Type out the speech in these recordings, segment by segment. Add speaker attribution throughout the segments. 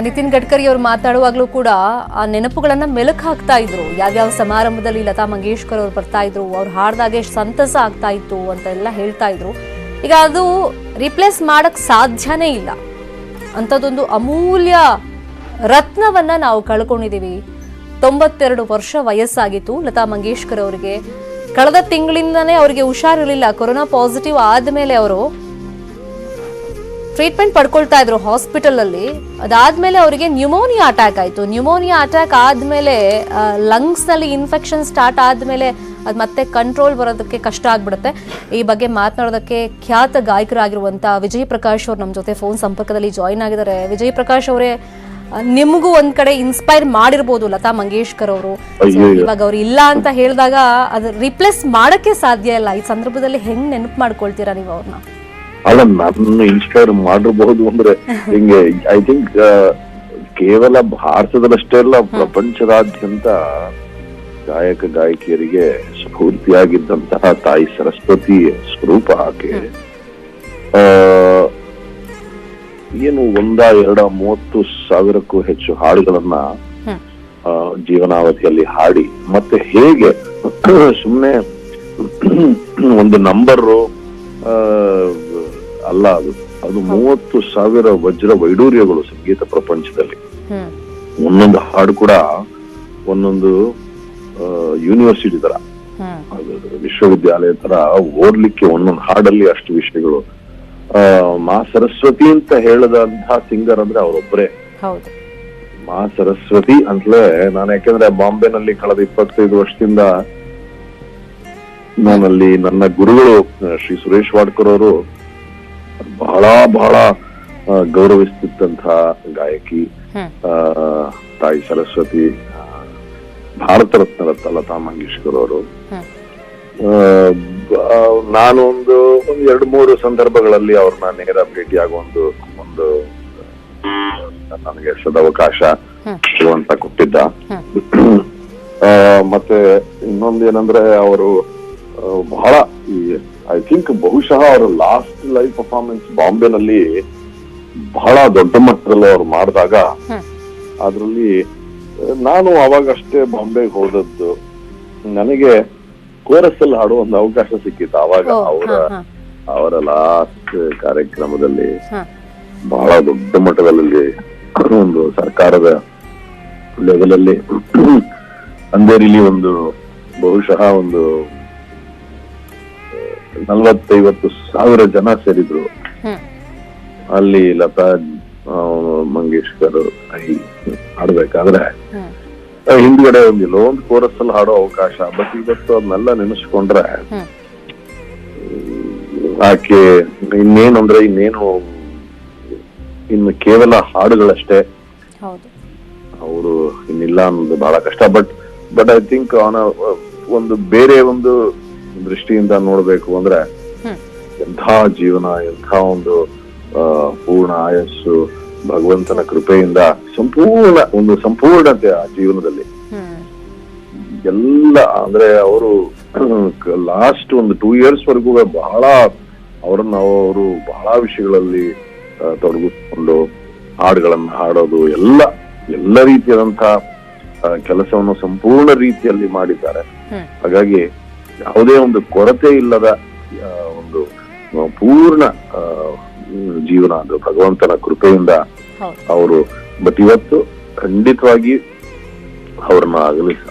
Speaker 1: ನಿತಿನ್ ಗಡ್ಕರಿ ಅವರು ಮಾತನಾಡುವಾಗಲೂ ಕೂಡ ಆ ನೆನಪುಗಳನ್ನ ಮೆಲುಕು ಹಾಕ್ತಾ ಇದ್ರು. ಯಾವ್ಯಾವ ಸಮಾರಂಭದಲ್ಲಿ ಲತಾ ಮಂಗೇಶ್ಕರ್ ಅವರು ಬರ್ತಾ ಇದ್ರು, ಅವ್ರು ಹಾಡ್ದಾಗ ಎಷ್ಟು ಸಂತಸ ಆಗ್ತಾ ಇತ್ತು ಅಂತೆಲ್ಲ ಹೇಳ್ತಾ ಇದ್ರು. ಈಗ ಅದು ರಿಪ್ಲೇಸ್ ಮಾಡಕ್ ಸಾಧ್ಯನೇ ಇಲ್ಲ. ಅಂಥದ್ದೊಂದು ಅಮೂಲ್ಯ ರತ್ನವನ್ನ ನಾವು ಕಳ್ಕೊಂಡಿದೀವಿ. 92 ವರ್ಷ ವಯಸ್ಸಾಗಿತ್ತು ಲತಾ ಮಂಗೇಶ್ಕರ್ ಅವರಿಗೆ. ಕಳೆದ ತಿಂಗಳಿಂದನೇ ಅವರಿಗೆ ಹುಷಾರಿರಲಿಲ್ಲ. ಕೊರೋನಾ ಪಾಸಿಟಿವ್ ಆದ್ಮೇಲೆ ಅವರು ಟ್ರೀಟ್ಮೆಂಟ್ ಪಡ್ಕೊಳ್ತಾ ಇದ್ರು ಹಾಸ್ಪಿಟಲ್ ಅಲ್ಲಿ. ಅದಾದ್ಮೇಲೆ ಅವರಿಗೆ ನ್ಯೂಮೋನಿಯಾ ಅಟ್ಯಾಕ್ ಆಯ್ತು. ನ್ಯೂಮೋನಿಯಾ ಅಟ್ಯಾಕ್ ಆದ್ಮೇಲೆ ಲಂಗ್ಸ್ ನಲ್ಲಿ ಇನ್ಫೆಕ್ಷನ್ ಸ್ಟಾರ್ಟ್ ಆದ್ಮೇಲೆ ಅದು ಮತ್ತೆ ಕಂಟ್ರೋಲ್ ಬರೋದಕ್ಕೆ ಕಷ್ಟ ಆಗ್ಬಿಡುತ್ತೆ. ಈ ಬಗ್ಗೆ ಮಾತನಾಡೋದಕ್ಕೆ ಖ್ಯಾತ ಗಾಯಕರಾಗಿರುವಂತ ವಿಜಯ್ ಪ್ರಕಾಶ್ ಅವರು ನಮ್ಮ ಜೊತೆ ಫೋನ್ ಸಂಪರ್ಕದಲ್ಲಿ ಜಾಯಿನ್ ಆಗಿದ್ದಾರೆ. ವಿಜಯ್ ಪ್ರಕಾಶ್ ಅವರೇ, ನಿಮಗೂ ಒಂದ್ ಕಡೆ ಇನ್ಸ್ಪೈರ್ ಮಾಡಿರ್ಬೋದು ಲತಾ ಮಂಗೇಶ್ಕರ್ ಅವರು. ಇವಾಗ ಅವ್ರು ಇಲ್ಲ ಅಂತ ಹೇಳಿದಾಗ ಅದು ರಿಪ್ಲೇಸ್ ಮಾಡಕ್ಕೆ ಸಾಧ್ಯ ಇಲ್ಲ. ಈ ಸಂದರ್ಭದಲ್ಲಿ ಹೆಂಗ್ ನೆನಪು ಮಾಡ್ಕೊಳ್ತೀರಾ ನೀವು ಅವ್ರನ್ನ?
Speaker 2: ಅಲ್ಲ, ನನ್ನ ಇನ್ಸ್ಪೈರ್ ಮಾಡಿರಬಹುದು ಅಂದ್ರೆ ಹಿಂಗೆ ಐ ಥಿಂಕ್ ಕೇವಲ ಭಾರತದಲ್ಲಷ್ಟೇ ಅಲ್ಲ, ಪ್ರಪಂಚದಾದ್ಯಂತ ಗಾಯಕ ಗಾಯಕಿಯರಿಗೆ ಸ್ಫೂರ್ತಿಯಾಗಿದ್ದಂತಹ ತಾಯಿ ಸರಸ್ವತಿ ಸ್ವರೂಪ ಆಕೆ. ಏನು 30,000ಕ್ಕೂ ಹೆಚ್ಚು ಹಾಡುಗಳನ್ನ ಜೀವನಾವಧಿಯಲ್ಲಿ ಹಾಡಿ, ಮತ್ತೆ ಹೇಗೆ ಸುಮ್ನೆ ಒಂದು ನಂಬರು ಅಲ್ಲ, ಅದು 30,000 ವಜ್ರ ವೈಡೂರ್ಯಗಳು ಸಂಗೀತ ಪ್ರಪಂಚದಲ್ಲಿ. ಒಂದೊಂದು ಹಾಡು ಕೂಡ ಒಂದೊಂದು ಯೂನಿವರ್ಸಿಟಿ ತರ, ವಿಶ್ವವಿದ್ಯಾಲಯ ತರ ಓದ್ಲಿಕ್ಕೆ ಒಂದೊಂದು ಹಾಡಲ್ಲಿ ಅಷ್ಟು ವಿಷಯಗಳು. ಮಾ ಸರಸ್ವತಿ ಅಂತ ಹೇಳದಂತಹ ಸಿಂಗರ್ ಅಂದ್ರೆ ಅವರೊಬ್ಬರೇ. ಮಾ ಸರಸ್ವತಿ ಅಂತಲೇ ನಾನು, ಯಾಕೆಂದ್ರೆ ಬಾಂಬೆನಲ್ಲಿ ಕಳೆದ 25 ವರ್ಷದಿಂದ ನಾನಲ್ಲಿ ನನ್ನ ಗುರುಗಳು ಶ್ರೀ ಸುರೇಶ್ ವಾಡ್ಕರ್ ಅವರು ಬಹಳ ಬಹಳ ಗೌರವಿಸ್ತಿದ್ದಂತಹ ಗಾಯಕಿ ತಾಯಿ ಸರಸ್ವತಿ, ಭಾರತ ರತ್ನ ಲತಾ ಮಂಗೇಶ್ಕರ್ ಅವರು. ನಾನು ಒಂದು 2-3 ಸಂದರ್ಭಗಳಲ್ಲಿ ಅವ್ರನ್ನ ನೇರ ಭೇಟಿಯಾಗುವ ಒಂದು ನನಗೆ ಸದವಕಾಶ ಅಂತ ಕೊಟ್ಟಿದ್ದ. ಮತ್ತೆ ಇನ್ನೊಂದೇನಂದ್ರೆ ಅವರು ಬಹಳ ಐ ಥಿಂಕ್ ಬಹುಶಃ ಅವರ ಲಾಸ್ಟ್ ಲೈವ್ ಪರ್ಫಾರ್ಮೆನ್ಸ್ ಬಾಂಬೆನಲ್ಲಿ ಬಹಳ ದೊಡ್ಡ ಮಟ್ಟದಲ್ಲಿ ಅವ್ರು ಮಾಡಿದಾಗ, ಅದ್ರಲ್ಲಿ ನಾನು ಅವಾಗಷ್ಟೇ ಬಾಂಬೆಗೆ ಹೋದದ್ದು, ನನಗೆ ಕೋರಸ್ ಅಲ್ಲಿ ಹಾಡುವ ಒಂದು ಅವಕಾಶ ಸಿಕ್ಕಿತ್ತು. ಅವಾಗ ಅವರ ಲಾಸ್ಟ್ ಕಾರ್ಯಕ್ರಮದಲ್ಲಿ ಬಹಳ ದೊಡ್ಡ ಮಟ್ಟದಲ್ಲಿ ಒಂದು ಸರ್ಕಾರದ ಲೆವೆಲ್ ಅಲ್ಲಿ ಅಂಧೇರಿಲಿ ಒಂದು ಬಹುಶಃ ಒಂದು 40-50 ಜನ ಸೇರಿದ್ರು. ಅಲ್ಲಿ ಲತಾ ಮಂಗೇಶ್ಕರ್ ಹಾಡ್ಬೇಕಾದ್ರೆ ಹಿಂದ್ಗಡೆ ಒಂದು ಕೋರಸ್ ಅಲ್ಲಿ ಹಾಡೋ ಅವಕಾಶ. ಬಟ್ ಇವತ್ತು ಅದನ್ನೆಲ್ಲ ನೆನೆಸ್ಕೊಂಡ್ರೆ ಆಕೆ ಇನ್ನೇನು ಇನ್ನು ಕೇವಲ ಹಾಡುಗಳಷ್ಟೇ, ಅವರು ಇನ್ನಿಲ್ಲ ಅನ್ನೋದು ಬಹಳ ಕಷ್ಟ. ಬಟ್ ಐ ಥಿಂಕ್ ಅವನ ಒಂದು ಬೇರೆ ಒಂದು ದೃಷ್ಟಿಯಿಂದ ನೋಡ್ಬೇಕು ಅಂದ್ರೆ ಎಂಥ ಜೀವನ, ಎಂಥ ಒಂದು ಪೂರ್ಣ ಆಯಸ್ಸು, ಭಗವಂತನ ಕೃಪೆಯಿಂದ ಸಂಪೂರ್ಣತೆ ಆ ಜೀವನದಲ್ಲಿ ಎಲ್ಲ. ಅಂದ್ರೆ ಅವರು ಲಾಸ್ಟ್ ಒಂದು 2 years ವರೆಗೂ ಬಹಳ ಅವರು ಬಹಳ ವಿಷಯಗಳಲ್ಲಿ ತೊಡಗಿಸ್ಕೊಂಡು ಹಾಡುಗಳನ್ನ ಹಾಡೋದು, ಎಲ್ಲ ರೀತಿಯಾದಂತಹ ಕೆಲಸವನ್ನು ಸಂಪೂರ್ಣ ರೀತಿಯಲ್ಲಿ ಮಾಡಿದ್ದಾರೆ. ಹಾಗಾಗಿ ಯಾವುದೇ ಒಂದು ಕೊರತೆ ಇಲ್ಲದ ಒಂದು ಪೂರ್ಣ ಜೀವನ, ಅದು ಭಗವಂತನ ಕೃಪೆಯಿಂದ ಅವರು. ಬಟ್ ಇವತ್ತು ಖಂಡಿತವಾಗಿ ಅವ್ರನ್ನ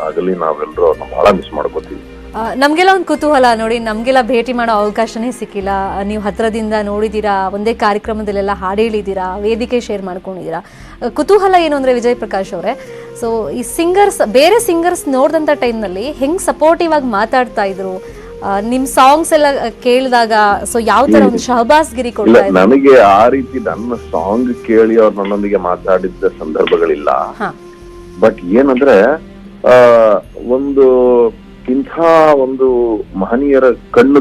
Speaker 2: ಆಗಲಿ ನಾವೆಲ್ಲರೂ ಅವ್ರನ್ನ ಬಹಳ ಮಿಸ್ ಮಾಡ್ಕೋತೀವಿ.
Speaker 1: ನಮ್ಗೆಲ್ಲ ಒಂದು ಕುತೂಹಲ ನೋಡಿ, ನಮ್ಗೆಲ್ಲ ಭೇಟಿ ಮಾಡೋ ಅವಕಾಶನೇ ಸಿಕ್ಕಿಲ್ಲ. ನೀವು ಹತ್ರದಿಂದ ನೋಡಿದೀರಾ, ಒಂದೇ ಕಾರ್ಯಕ್ರಮದಲ್ಲೆಲ್ಲ ಹಾಡು ಹೇಳಿದೀರಾ, ವೇದಿಕೆ ಶೇರ್ ಮಾಡ್ಕೊಂಡಿದ್ದೀರಾ. ಕುತೂಹಲ ಏನು ಅಂದ್ರೆ ವಿಜಯ್ ಪ್ರಕಾಶ್ ಅವರೇ, ಸೊ ಈ ಬೇರೆ ಸಿಂಗರ್ಸ್ ನೋಡಿದಂಥ ಟೈಮ್ನಲ್ಲಿ ಹೆಂಗ್ ಸಪೋರ್ಟಿವ್ ಆಗಿ ಮಾತಾಡ್ತಾ ಇದ್ರು, ನಿಮ್ ಸಾಂಗ್ಸ್ ಎಲ್ಲ ಕೇಳಿದಾಗ ಸೊ ಯಾವ ತರ ಒಂದು ಶಹಬಾಸ್ಗಿರಿ ಕೊಡ್ತಾ ಇದ್ರು?
Speaker 2: ನನಗೆ ಆ ರೀತಿ ನನ್ನ ಸಾಂಗ್ ಕೇಳಿ ಅವ್ರು ನನ್ನೊಂದಿಗೆ ಮಾತಾಡಿದ್ದ ಸಂದರ್ಭಗಳಿಲ್ಲ. ಬಟ್ ಏನಂದ್ರೆ ಇಂಥ ಒಂದು ಮಹನೀಯರ ಕಣ್ಣು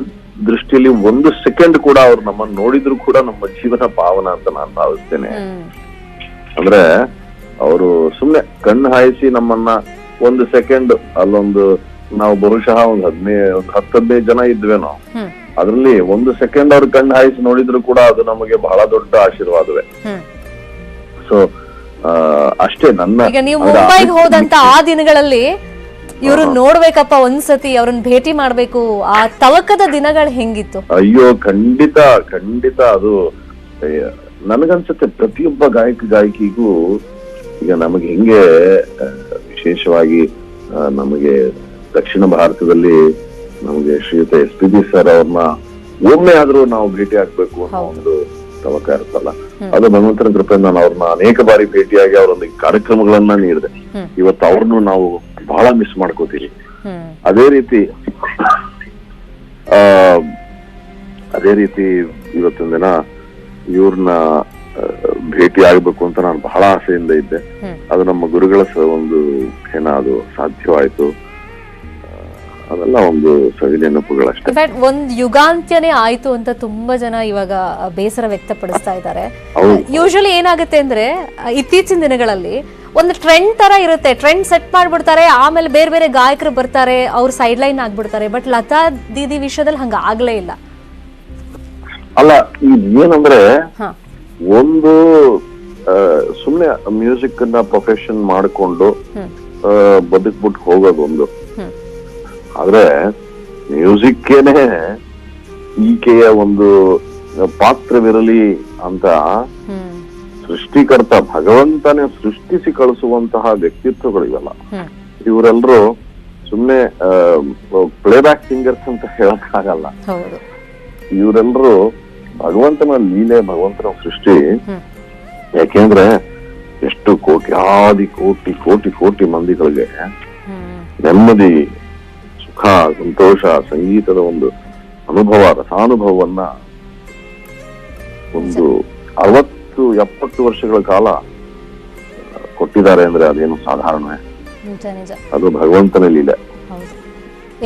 Speaker 2: ದೃಷ್ಟಿಯಲ್ಲಿ 1 ಸೆಕೆಂಡ್ ಕೂಡ ಅವ್ರು ನಮ್ಮನ್ನು ನೋಡಿದ್ರು ಕೂಡ ನಮ್ಮ ಜೀವನ ಪಾವನ ಅಂತ ನಾನು ಭಾವಿಸ್ತೇನೆ. ಅಂದ್ರೆ ಅವರು ಸುಮ್ನೆ ಕಣ್ಣು ಹಾಯಿಸಿ ನಮ್ಮನ್ನ 1 ಸೆಕೆಂಡ್ ಅಲ್ಲೊಂದು, ನಾವು ಬಹುಶಃ ಒಂದು 10-15 ಜನ ಇದ್ವೇನೋ, ಅದ್ರಲ್ಲಿ ಒಂದು ಸೆಕೆಂಡ್ ಅವ್ರ ಕಣ್ಣು ಹಾಯಿಸಿ ನೋಡಿದ್ರು ಕೂಡ ಅದು ನಮಗೆ ಬಹಳ ದೊಡ್ಡ ಆಶೀರ್ವಾದವೇ. ಸೊ ಅಷ್ಟೇ ನನ್ನ.
Speaker 1: ಈಗ ನೀವು ಮುಂಬೈಗೆ ಹೋದಂತ ಆ ದಿನಗಳಲ್ಲಿ ಇವ್ರು ನೋಡ್ಬೇಕಪ್ಪ ಒಂದ್ಸತಿ ಅವ್ರನ್ನ ಭೇಟಿ ಮಾಡ್ಬೇಕು, ಆ ತವಕದ ದಿನಗಳು ಹೆಂಗಿತ್ತು?
Speaker 2: ಅಯ್ಯೋ ಖಂಡಿತ ಖಂಡಿತ. ಅದು ನನಗನ್ಸುತ್ತೆ ಪ್ರತಿಯೊಬ್ಬ ಗಾಯಕಿಗೂ ಈಗ ನಮಗೆ ಹೆಂಗೆ ವಿಶೇಷವಾಗಿ ನಮಗೆ ದಕ್ಷಿಣ ಭಾರತದಲ್ಲಿ ನಮಗೆ ಶ್ರೀಯುತ SPB ಸರ್ ಅವ್ರನ್ನ ಒಮ್ಮೆ ಆದ್ರೂ ನಾವು ಭೇಟಿ ಆಗ್ಬೇಕು ಅನ್ನೋ ಒಂದು ತವಕ ಇರುತ್ತಲ್ಲ, ಅದು ಭಗವಂತನ ಕೃಪೆಯಿಂದ ನಾನು ಅವ್ರನ್ನ ಅನೇಕ ಬಾರಿ ಭೇಟಿಯಾಗಿ ಅವರೊಂದು ಕಾರ್ಯಕ್ರಮಗಳನ್ನ ನೀಡಿದೆ. ಇವತ್ತು ಅವ್ರನ್ನು ನಾವು ಬಹಳ ಮಿಸ್ ಮಾಡ್ಕೋತೀವಿ. ಅದೇ ರೀತಿ ಇವತ್ತಿನ ದಿನ ಇವ್ರನ್ನ ಭೇಟಿ ಆಗ್ಬೇಕು ಅಂತ ನಾನು ಬಹಳ ಆಸೆಯಿಂದ ಇದ್ದೆ. ಅದು ನಮ್ಮ ಗುರುಗಳ ಒಂದು ಅದು ಸಾಧ್ಯವಾಯ್ತು. ಅದೆಲ್ಲ ಒಂದು ಸವಿ ನೆನಪುಗಳಷ್ಟೇ.
Speaker 1: ಒಂದ್ ಯುಗಾಂತ್ಯನೇ ಆಯ್ತು ಅಂತ ತುಂಬಾ ಜನ ಇವಾಗ ಬೇಸರ ವ್ಯಕ್ತಪಡಿಸ್ತಾ ಇದ್ದಾರೆ. ಯೂಶಲಿ ಏನಾಗುತ್ತೆ ಅಂದ್ರೆ ಇತ್ತೀಚಿನ ದಿನಗಳಲ್ಲಿ ಒಂದು ಟ್ರೆಂಡ್ ತರ ಇರುತ್ತೆ, ಟ್ರೆಂಡ್ ಸೆಟ್ ಮಾಡ್ಬಿಡ್ತಾರೆ, ಆಮೇಲೆ ಬೇರೆ ಬೇರೆ ಗಾಯಕರು ಬರ್ತಾರೆ, ಅವ್ರು ಸೈಡ್ ಲೈನ್ ಆಗ್ಬಿಡ್ತಾರೆ. ಬಟ್ ಲತಾ ದೀದಿ ವಿಷಯದಲ್ಲಿ ಹಂಗ ಆಗ್ಲೇ ಇಲ್ಲ
Speaker 2: ಅಲ್ಲ. ಏನಂದ್ರೆ ಒಂದು ಸುಮ್ನೆ ಮ್ಯೂಸಿಕ್ ನ ಪ್ರೊಫೆಷನ್ ಮಾಡ್ಕೊಂಡು ಬದುಕ್ಬಿಟ್ಟು ಹೋಗೋದು ಒಂದು, ಆದ್ರೆ ಮ್ಯೂಸಿಕ್ಕೇನೆ ಈಕೆಯ ಒಂದು ಪಾತ್ರವಿರಲಿ ಅಂತ ಸೃಷ್ಟಿಕರ್ತ ಭಗವಂತನೇ ಸೃಷ್ಟಿಸಿ ಕಳಿಸುವಂತಹ ವ್ಯಕ್ತಿತ್ವಗಳು ಇವೆಲ್ಲ. ಇವರೆಲ್ಲರೂ ಸುಮ್ನೆ ಪ್ಲೇಬ್ಯಾಕ್ ಸಿಂಗರ್ಸ್ ಅಂತ ಹೇಳಕ್ಕಾಗಲ್ಲ. ಇವರೆಲ್ಲರೂ ಭಗವಂತನ ಲೀಲೆ, ಭಗವಂತನ ಸೃಷ್ಟಿ. ಯಾಕೆಂದ್ರೆ ಎಷ್ಟು ಕೋಟ್ಯಾದಿ ಕೋಟಿ ಕೋಟಿ ಕೋಟಿ ಮಂದಿಗಳಿಗೆ ನೆಮ್ಮದಿ, ಸುಖ, ಸಂತೋಷ, ಸಂಗೀತದ ಒಂದು ಅನುಭವ, ರಸಾನುಭವವನ್ನ ಒಂದು 60-70 ವರ್ಷಗಳ ಕಾಲ ಕೊಟ್ಟಿದ್ದಾರೆ ಅಂದ್ರೆ ಅದೇನು ಸಾಧಾರಣವೇ? ಅದು ಭಗವಂತನ ಲೀಲೆ.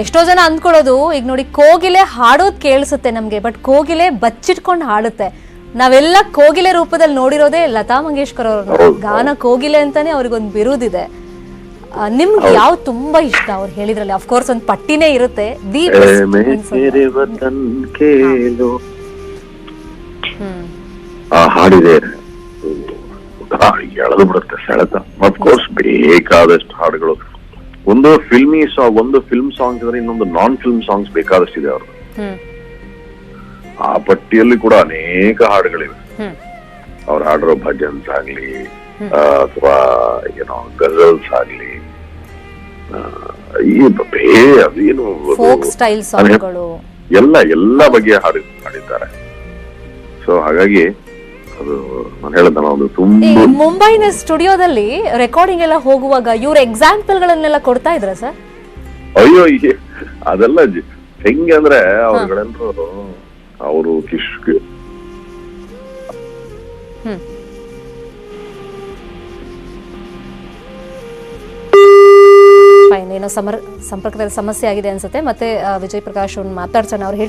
Speaker 1: ಎಷ್ಟೋ ಜನ ಅಂದ್ಕೊಳ್ಳೋದು, ಈಗ ನೋಡಿ ಕೋಗಿಲೆ ಹಾಡೋದ್ ಕೇಳಿಸುತ್ತೆ ನಮ್ಗೆ, ಬಟ್ ಕೋಗಿಲೆ ಬಚ್ಚಿಟ್ಕೊಂಡು ಹಾಡುತ್ತೆ. ನಾವೆಲ್ಲ ಕೋಗಿಲೆ ರೂಪದಲ್ಲಿ ನೋಡಿರೋದೇ ಲತಾ ಮಂಗೇಶ್ಕರ್ ಅವ್ರನ್ನ. ಗಾನ ಕೋಗಿಲೆ ಅಂತಾನೆ ಅವ್ರಿಗೊಂದು ಬಿರುದಿದೆ. ನಿಮ್ಗೆ ಯಾವ ತುಂಬಾ ಇಷ್ಟ ಅವ್ರು ಹೇಳಿದ್ರಲ್ಲಿ? ಅಫ್ಕೋರ್ಸ್ ಒಂದು ಪಟ್ಟಿನೇ ಇರುತ್ತೆ.
Speaker 2: ಹಾಡಿದೆ ಎಳೆದು ಬಿಡುತ್ತೆ ಸೆಳೆತ. ಅಫ್ಕೋರ್ಸ್ ಬೇಕಾದಷ್ಟು ಹಾಡುಗಳು. ಒಂದು ಫಿಲ್ಮಿ ಸಾಂಗ್, ಒಂದು ಫಿಲ್ಮ್ ಸಾಂಗ್ ಇದ್ರೆ ಇನ್ನೊಂದು ನಾನ್ ಫಿಲ್ಮ್ ಸಾಂಗ್ಸ್ ಬೇಕಾದಷ್ಟಿದೆ ಅವ್ರದ್ದು. ಆ ಪಟ್ಟಿಯಲ್ಲಿ ಕೂಡ ಅನೇಕ ಹಾಡುಗಳಿವೆ. ಅವ್ರು ಹಾಡಿರೋ ಭಜನ್ಸ್ ಆಗ್ಲಿ ಅಥವಾ ಏನೋ ಗಜಲ್ಸ್ ಆಗ್ಲಿ, ಅದೇನು ಎಲ್ಲ ಬಗೆಯ ಹಾಡಿದ್ದಾರೆ. ಸೊ ಹಾಗಾಗಿ ಅದು ನಾನು ಹೇಳಿದ ಒಂದು ತುಂಬಾ
Speaker 1: ಮುಂಬೈನ ಸ್ಟುಡಿಯೋದಲ್ಲಿ ರೆಕಾರ್ಡಿಂಗ್ ಎಲ್ಲ ಹೋಗುವಾಗ ಇವ್ರ ಎಕ್ಸಾಂಪಲ್ ಗಳನ್ನೆಲ್ಲ ಕೊಡ್ತಾ ಇದ್ರ ಸರ್?
Speaker 2: ಅಯ್ಯೋ ಅದೆಲ್ಲ ಹೆಂಗೆ ಅಂದ್ರೆ ಅವ್ರುಗಳೆಲ್ಲರೂ ಅವರು
Speaker 1: ಏನೋ ಸಂಪರ್ಕದಲ್ಲಿ ಸಮಸ್ಯೆ ಆಗಿದೆ ಅನ್ಸುತ್ತೆ. ಮತ್ತೆ ವಿಜಯ್ ಪ್ರಕಾಶ್ ಅವ್ರನ್ನ ಮಾತಾಡ್ಸೋಣ. ಅವ್ರು